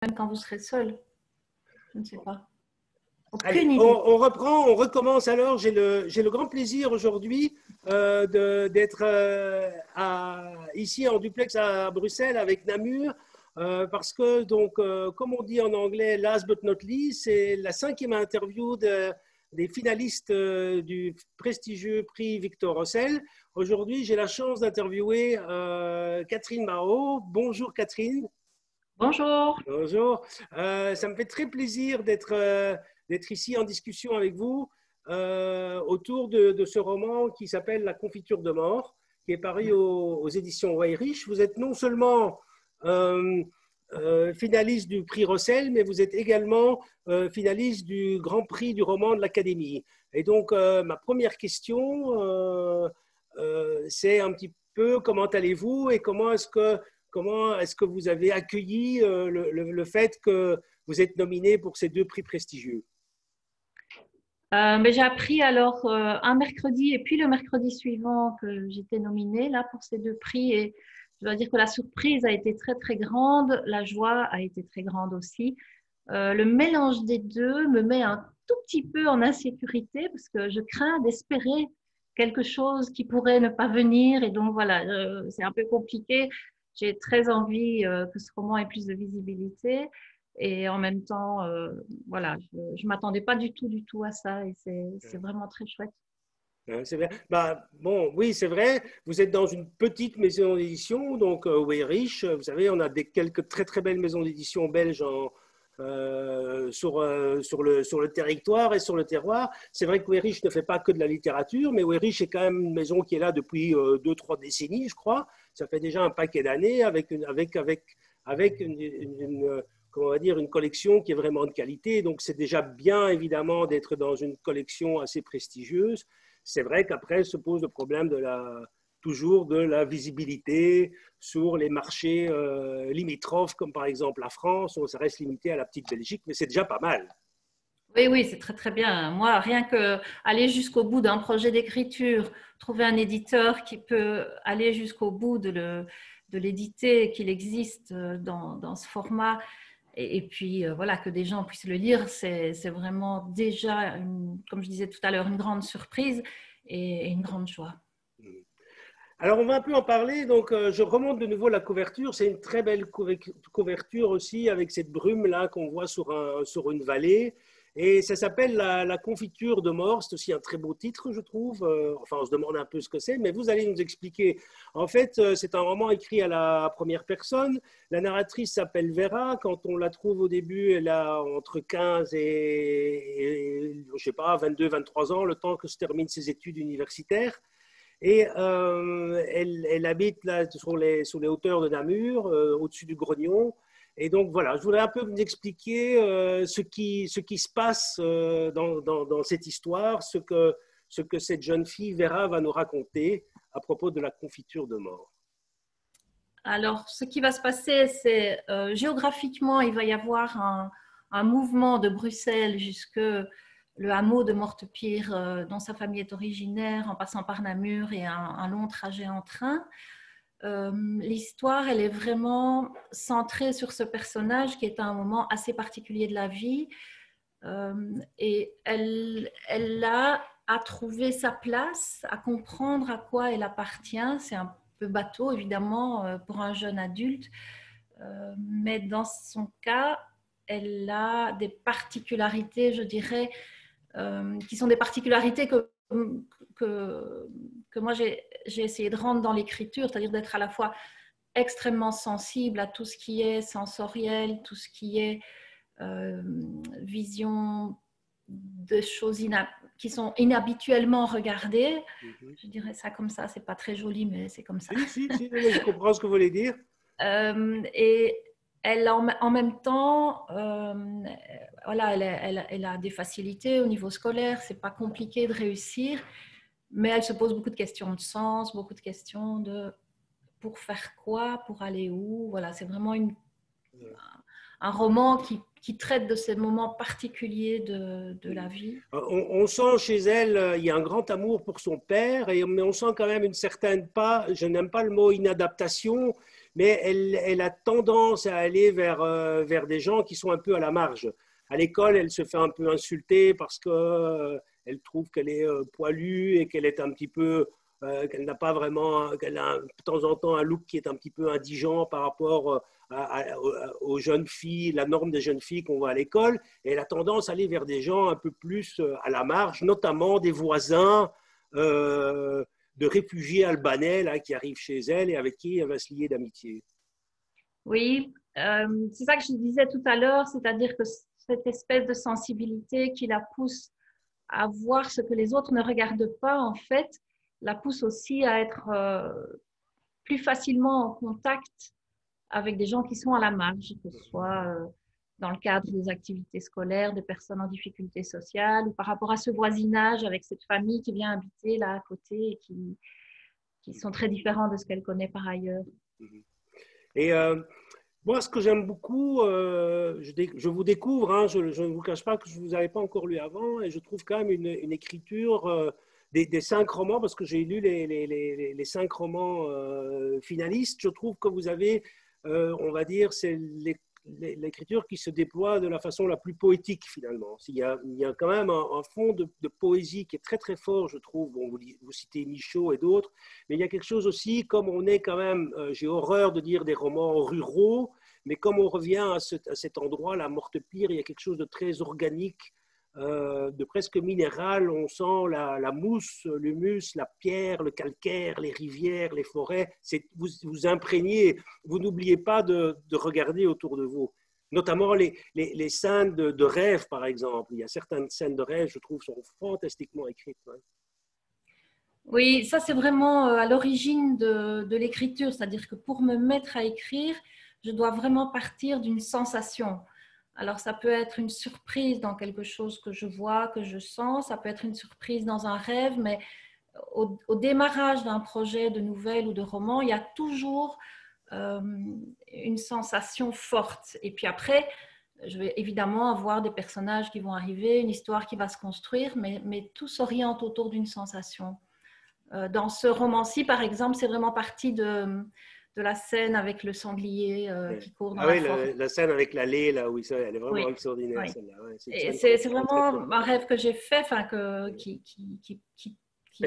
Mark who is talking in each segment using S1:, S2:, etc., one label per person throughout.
S1: même quand vous serez seul. Je ne sais pas.
S2: Allez, on reprend, on recommence alors. J'ai le grand plaisir aujourd'hui d'être ici en duplex à Bruxelles avec Namur, parce que, donc, comme on dit en anglais, last but not least, c'est la 5e interview des finalistes du prestigieux prix Victor Rossel. Aujourd'hui, j'ai la chance d'interviewer Catherine Marot. Bonjour Catherine.
S1: Bonjour.
S2: Bonjour. Ça me fait très plaisir d'être ici en discussion avec vous autour de ce roman qui s'appelle La confiture de mort, qui est paru aux éditions Weyrich. Vous êtes non seulement finaliste du prix Rossel, mais vous êtes également finaliste du Grand Prix du roman de l'Académie. Et donc, ma première question, c'est un petit peu comment allez-vous et comment est-ce que vous avez accueilli le fait que vous êtes nominé pour ces 2 prix prestigieux?
S1: J'ai appris alors un mercredi et puis le mercredi suivant que j'étais nominée là pour ces 2 prix, et je dois dire que la surprise a été très très grande, la joie a été très grande aussi. Le mélange des deux me met un tout petit peu en insécurité parce que je crains d'espérer quelque chose qui pourrait ne pas venir, et donc voilà, c'est un peu compliqué. J'ai très envie que ce roman ait plus de visibilité. Et en même temps, voilà, je ne m'attendais pas du tout à ça, et c'est vraiment très chouette.
S2: C'est vrai. Bah, bon, oui, c'est vrai. Vous êtes dans une petite maison d'édition, donc Weyrich. Vous savez, on a quelques très très belles maisons d'édition belges sur le territoire et sur le terroir. C'est vrai que Weyrich ne fait pas que de la littérature, mais Weyrich est quand même une maison qui est là depuis 2-3 décennies, je crois. Ça fait déjà un paquet d'années avec comment on va dire, une collection qui est vraiment de qualité. Donc, c'est déjà bien, évidemment, d'être dans une collection assez prestigieuse. C'est vrai qu'après se pose le problème toujours de la visibilité sur les marchés limitrophes, comme par exemple la France, où ça reste limité à la petite Belgique, mais c'est déjà pas mal.
S1: Oui, c'est très très bien. Moi, rien que aller jusqu'au bout d'un projet d'écriture, trouver un éditeur qui peut aller jusqu'au bout de l'éditer, qu'il existe dans ce format, et puis voilà, que des gens puissent le lire, c'est vraiment déjà, comme je disais tout à l'heure, une grande surprise et une grande joie.
S2: Alors, on va un peu en parler. Donc, je remonte de nouveau la couverture. C'est une très belle couverture aussi, avec cette brume-là qu'on voit sur une vallée. Et ça s'appelle la confiture de mort. C'est aussi un très beau titre, je trouve. Enfin, on se demande un peu ce que c'est, mais vous allez nous expliquer. En fait, c'est un roman écrit à la première personne. La narratrice s'appelle Vera. Quand on la trouve au début, elle a entre 15 et je sais pas, 22, 23 ans, le temps que se terminent ses études universitaires. Et elle habite là sur les hauteurs de Namur, au-dessus du Grognon. Et donc voilà, je voudrais un peu vous expliquer ce qui se passe dans cette histoire, ce que cette jeune fille, Vera, va nous raconter à propos de la confiture de mort.
S1: Alors, ce qui va se passer, c'est géographiquement, il va y avoir un mouvement de Bruxelles jusque le hameau de Mortepire, dont sa famille est originaire, en passant par Namur, et un long trajet en train. L'histoire, elle est vraiment centrée sur ce personnage qui est à un moment assez particulier de la vie, et elle a à trouver sa place, à comprendre à quoi elle appartient. C'est un peu bateau, évidemment, pour un jeune adulte, mais dans son cas, elle a des particularités, je dirais, qui sont des particularités que moi j'ai essayé de rendre dans l'écriture, c'est-à-dire d'être à la fois extrêmement sensible à tout ce qui est sensoriel, tout ce qui est vision de choses qui sont inhabituellement regardées. Je dirais ça comme ça, c'est pas très joli, mais c'est comme ça.
S2: Si, je comprends ce que vous voulez dire.
S1: Et elle, en même temps, voilà, elle a des facilités au niveau scolaire, c'est pas compliqué de réussir, mais elle se pose beaucoup de questions de sens, beaucoup de questions de pour faire quoi, pour aller où. Voilà, c'est vraiment un roman qui traite de ces moments particuliers de la vie.
S2: On sent chez elle, il y a un grand amour pour son père, mais on sent quand même une certaine, je n'aime pas le mot inadaptation, mais elle a tendance à aller vers des gens qui sont un peu à la marge. À l'école, elle se fait un peu insulter parce que elle trouve qu'elle est poilue et qu'elle est un petit peu, qu'elle n'a pas vraiment, qu'elle a de temps en temps un look qui est un petit peu indigent par rapport aux jeunes filles, la norme des jeunes filles qu'on voit à l'école. Et elle a tendance à aller vers des gens un peu plus à la marge, notamment des voisins de réfugiés albanais là, qui arrivent chez elle et avec qui elle va se lier d'amitié.
S1: Oui, c'est ça que je disais tout à l'heure, c'est-à-dire que cette espèce de sensibilité qui la pousse à voir ce que les autres ne regardent pas, en fait, la pousse aussi à être plus facilement en contact avec des gens qui sont à la marge, que ce soit dans le cadre des activités scolaires, des personnes en difficulté sociale, ou par rapport à ce voisinage avec cette famille qui vient habiter là à côté et qui sont très différents de ce qu'elle connaît par ailleurs.
S2: Et moi, ce que j'aime beaucoup, je vous découvre, hein, je ne vous cache pas que je ne vous avais pas encore lu avant, et je trouve quand même une écriture des 5 romans, parce que j'ai lu les 5 romans finalistes. Je trouve que vous avez, on va dire, c'est l'écriture qui se déploie de la façon la plus poétique finalement. Il y a quand même un fond de poésie qui est très très fort, je trouve. Bon, vous citez Michaud et d'autres, mais il y a quelque chose aussi, comme on est quand même, j'ai horreur de dire des romans ruraux, mais comme on revient à cet endroit, la Morte-Pire, il y a quelque chose de très organique, de presque minéral. On sent la mousse, l'humus, la pierre, le calcaire, les rivières, les forêts. Vous vous imprégnez, vous n'oubliez pas de regarder autour de vous. Notamment les scènes de rêve, par exemple. Il y a certaines scènes de rêve, je trouve, sont fantastiquement écrites. Ouais.
S1: Oui, ça c'est vraiment à l'origine de l'écriture, c'est-à-dire que pour me mettre à écrire, je dois vraiment partir d'une sensation. Alors ça peut être une surprise dans quelque chose que je vois, que je sens, ça peut être une surprise dans un rêve, mais au démarrage d'un projet de nouvelle ou de roman, il y a toujours une sensation forte. Et puis après, je vais évidemment avoir des personnages qui vont arriver, une histoire qui va se construire, mais tout s'oriente autour d'une sensation. Dans ce roman-ci, par exemple, c'est vraiment parti de la scène avec le sanglier qui court dans
S2: ah
S1: la
S2: oui,
S1: forêt.
S2: la scène avec l'allée, là, oui, ça, elle est vraiment
S1: Oui,
S2: extraordinaire,
S1: oui.
S2: celle-là. Ouais, c'est une
S1: Et
S2: scène
S1: c'est
S2: qu'on très, très
S1: vraiment un
S2: bien.
S1: rêve que j'ai fait,
S2: Et
S1: qui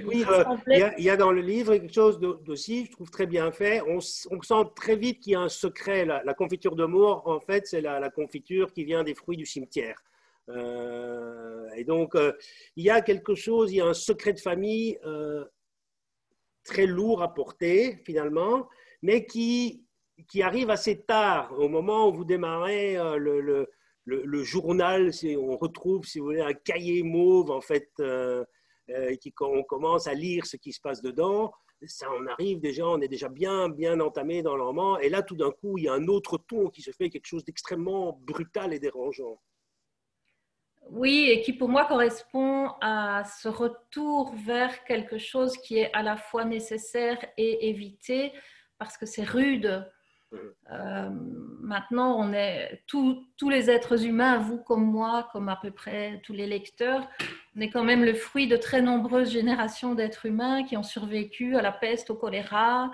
S2: puis,
S1: rassemblait.
S2: il y a dans le livre quelque chose d'aussi, je trouve très bien fait. On sent très vite qu'il y a un secret. La confiture d'amour, en fait, c'est la confiture qui vient des fruits du cimetière. Et donc, il y a quelque chose, il y a un secret de famille très lourd à porter, finalement, mais qui arrive assez tard, au moment où vous démarrez le journal. On retrouve, si vous voulez, un cahier mauve, en fait, on commence à lire ce qui se passe dedans. Ça, on arrive déjà, on est déjà bien, bien entamé dans le roman. Et là, tout d'un coup, il y a un autre ton qui se fait, quelque chose d'extrêmement brutal et dérangeant.
S1: Oui, et qui pour moi correspond à ce retour vers quelque chose qui est à la fois nécessaire et évité, parce que c'est rude. Maintenant, on est tous les êtres humains, vous comme moi, comme à peu près tous les lecteurs, on est quand même le fruit de très nombreuses générations d'êtres humains qui ont survécu à la peste, au choléra,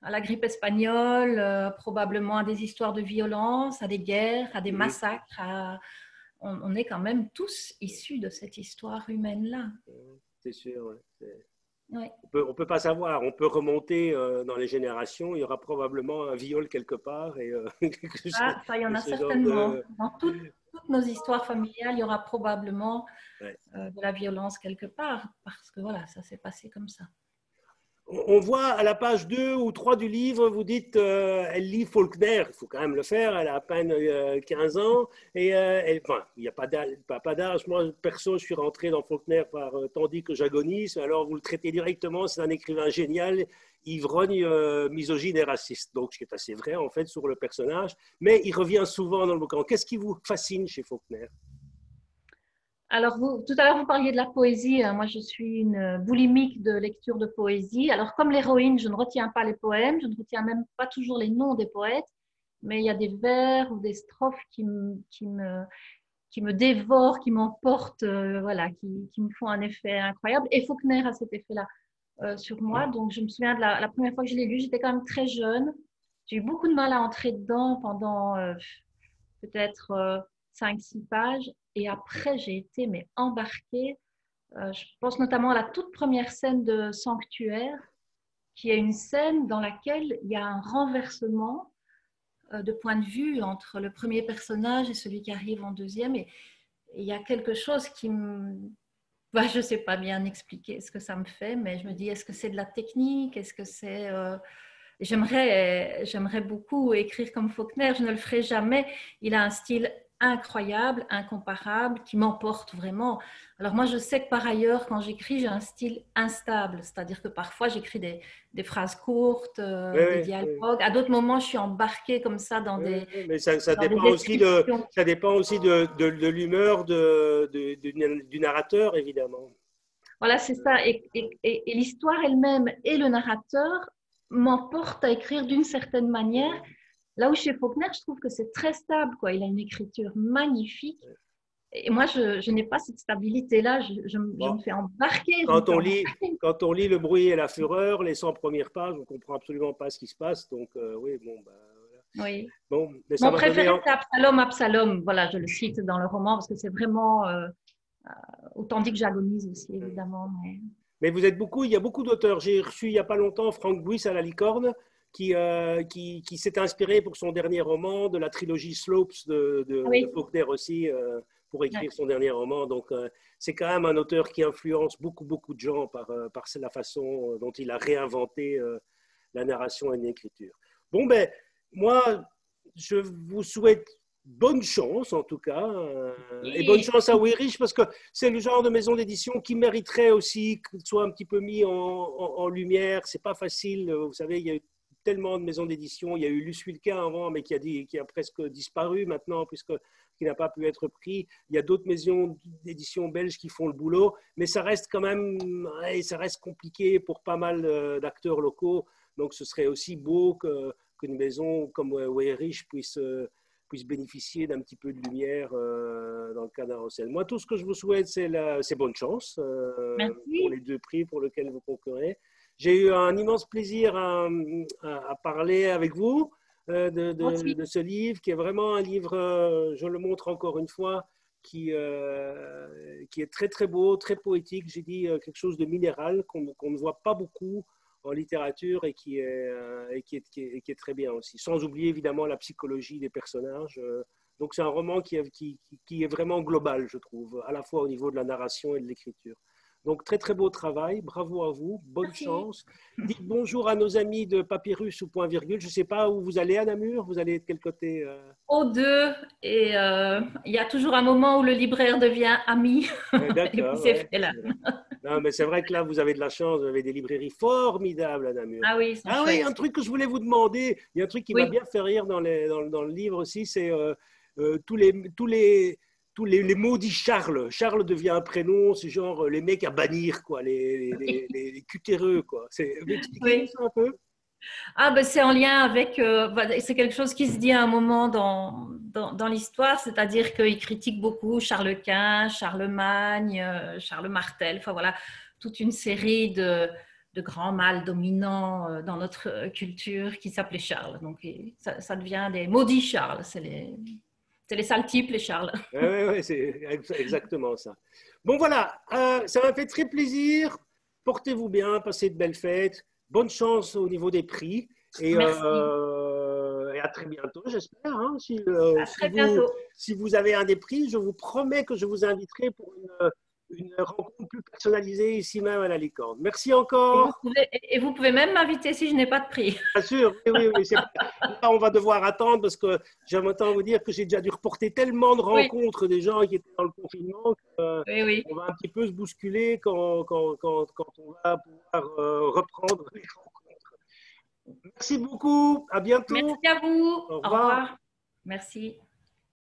S1: à la grippe espagnole, probablement à des histoires de violence, à des guerres, à des massacres. On est quand même tous issus de cette histoire humaine-là.
S2: C'est sûr, ouais.
S1: Ouais.
S2: On peut pas savoir. On peut remonter dans les générations. Il y aura probablement un viol quelque part et
S1: Ah, ça, il y en a
S2: ce genre
S1: certainement.
S2: de.
S1: Dans toutes nos histoires familiales, il y aura probablement
S2: Ouais.
S1: de la violence quelque part, parce que voilà, ça s'est passé comme ça.
S2: On voit à la page 2 ou 3 du livre, vous dites, elle lit Faulkner, il faut quand même le faire, elle a à peine 15 ans, et enfin, il n'y a pas d'âge. Moi, perso, je suis rentré dans Faulkner par Tandis que j'agonise, alors vous le traitez directement, c'est un écrivain génial, ivrogne, misogyne et raciste, donc ce qui est assez vrai en fait sur le personnage, mais il revient souvent dans le bouquin. Qu'est-ce qui vous fascine chez Faulkner?
S1: Alors, tout à l'heure, vous parliez de la poésie. Moi, je suis une boulimique de lecture de poésie. Alors, comme l'héroïne, je ne retiens pas les poèmes, je ne retiens même pas toujours les noms des poètes, mais il y a des vers ou des strophes qui me dévorent, qui m'emportent, voilà, qui me font un effet incroyable. Et Faulkner a cet effet-là sur moi. Donc, je me souviens de la première fois que je l'ai lu, j'étais quand même très jeune. j'ai eu beaucoup de mal à entrer dedans pendant peut-être 5-6 pages. Et après, j'ai été mais embarquée. Je pense notamment à la toute première scène de Sanctuaire, qui est une scène dans laquelle il y a un renversement de point de vue entre le premier personnage et celui qui arrive en deuxième. Et il y a quelque chose qui me... Bah, je ne sais pas bien expliquer ce que ça me fait, mais je me dis, est-ce que c'est de la technique? Est-ce que c'est... J'aimerais beaucoup écrire comme Faulkner, je ne le ferai jamais. Il a un style incroyable, incomparable, qui m'emporte vraiment. Alors moi, je sais que par ailleurs, quand j'écris, j'ai un style instable, c'est-à-dire que parfois, j'écris des phrases courtes,
S2: Oui,
S1: des
S2: oui, oui.
S1: dialogues. À d'autres moments, je suis embarquée comme ça
S2: Mais ça
S1: dans des
S2: dépend aussi
S1: descriptions.
S2: ça dépend aussi de l'humeur du narrateur, évidemment.
S1: Voilà, c'est ça. Et l'histoire elle-même et le narrateur m'emportent à écrire d'une certaine manière. Là où chez Faulkner, je trouve que c'est très stable, quoi. Il a une écriture magnifique. Et moi, je n'ai pas cette stabilité-là. Je
S2: Bon,
S1: me fais embarquer. Je me
S2: quand
S1: fais
S2: on lit,
S1: embarquer.
S2: quand on lit Le bruit et la fureur, les 100 premières pages, on comprend absolument pas ce qui se passe. Donc, oui, bon, bah, voilà.
S1: Oui.
S2: Bon, mais ça
S1: Mon
S2: m'a donné.
S1: préféré, c'est Absalom, Absalom. Voilà, je le cite dans le roman parce que c'est vraiment autant dit que j'agonise aussi, évidemment.
S2: Mais vous êtes beaucoup, il y a beaucoup d'auteurs. J'ai reçu il n'y a pas longtemps Franck Buis à la Licorne, qui s'est inspiré pour son dernier roman de la trilogie Slopes
S1: Ah
S2: de
S1: oui.
S2: Faulkner aussi, pour
S1: Ouais.
S2: écrire son dernier roman. Donc, c'est quand même un auteur qui influence beaucoup, beaucoup de gens par la façon dont il a réinventé la narration et l'écriture. Bon, ben, moi, je vous souhaite bonne chance, en tout cas, et bonne
S1: Et
S2: chance à Weyrich, parce que c'est le genre de maison d'édition qui mériterait aussi qu'il soit un petit peu mis en lumière. C'est pas facile, vous savez, il y a eu tellement de maisons d'édition. Il y a eu Luce Wilquin avant, mais qui a presque disparu maintenant, puisque qui n'a pas pu être pris. Il y a d'autres maisons d'édition belges qui font le boulot, mais ça reste quand même, ça reste compliqué pour pas mal d'acteurs locaux. Donc, ce serait aussi beau qu'une maison comme Weyrich puisse bénéficier d'un petit peu de lumière dans le cas d'un Rossel. Moi, tout ce que je vous souhaite, c'est bonne chance pour
S1: merci.
S2: les deux prix pour lesquels vous concourez. J'ai eu un immense plaisir à parler avec vous
S1: Merci.
S2: de ce livre, qui est vraiment un livre, je le montre encore une fois, qui est très très beau, très poétique. J'ai dit quelque chose de minéral qu'on ne voit pas beaucoup en littérature et qui est très bien aussi. Sans oublier évidemment la psychologie des personnages. Donc c'est un roman qui est vraiment global, je trouve, à la fois au niveau de la narration et de l'écriture. Donc très très beau travail, bravo à vous, bonne
S1: Merci.
S2: chance. Dites bonjour à nos amis de Papyrus ou Point Virgule. Je ne sais pas où vous allez à Namur, vous allez de quel côté
S1: Aux deux. Et il y a toujours un moment où le libraire devient ami. Et puis
S2: D'accord,
S1: c'est
S2: ouais,
S1: fait là.
S2: c'est vrai. Non, mais c'est vrai que là, vous avez de la chance, vous avez des librairies formidables à Namur.
S1: Ah oui, ils sont
S2: Ah oui, un
S1: chouettes.
S2: truc que je voulais vous demander, il y a un truc qui m'a
S1: Oui,
S2: bien fait rire dans le livre aussi, c'est les maudits Charles. Charles devient un prénom, c'est genre les mecs à bannir, quoi, les cutéreux, quoi. Expliquez-nous
S1: oui.
S2: ça un peu.
S1: Ah ben c'est en lien avec, c'est quelque chose qui se dit à un moment dans l'histoire, c'est-à-dire qu'il critique beaucoup Charles Quint, Charlemagne, Charles Martel, enfin voilà, toute une série de grands mâles dominants dans notre culture qui s'appelaient Charles. Donc ça devient des maudits Charles, c'est les sales types, les Charles.
S2: Oui, ouais, ouais, c'est exactement ça. Bon, voilà, ça m'a fait très plaisir. Portez-vous bien, passez de belles fêtes. Bonne chance au niveau des prix.
S1: Merci.
S2: Et à très bientôt, j'espère. Hein.
S1: À très bientôt.
S2: Si vous avez un des prix, je vous promets que je vous inviterai pour une rencontre plus personnalisée ici même à la Licorne. Merci encore.
S1: Et vous pouvez même m'inviter si je n'ai pas de prix.
S2: Bien sûr, oui, oui, oui. Là, on va devoir attendre parce que j'aimerais tant vous dire que j'ai déjà dû reporter tellement de
S1: Oui,
S2: rencontres des gens qui étaient dans le confinement
S1: oui, oui.
S2: qu'on va un petit peu se bousculer quand on va pouvoir reprendre les rencontres. Merci beaucoup, à
S1: Merci
S2: bientôt,
S1: à vous.
S2: au
S1: Au
S2: revoir.
S1: revoir. Merci.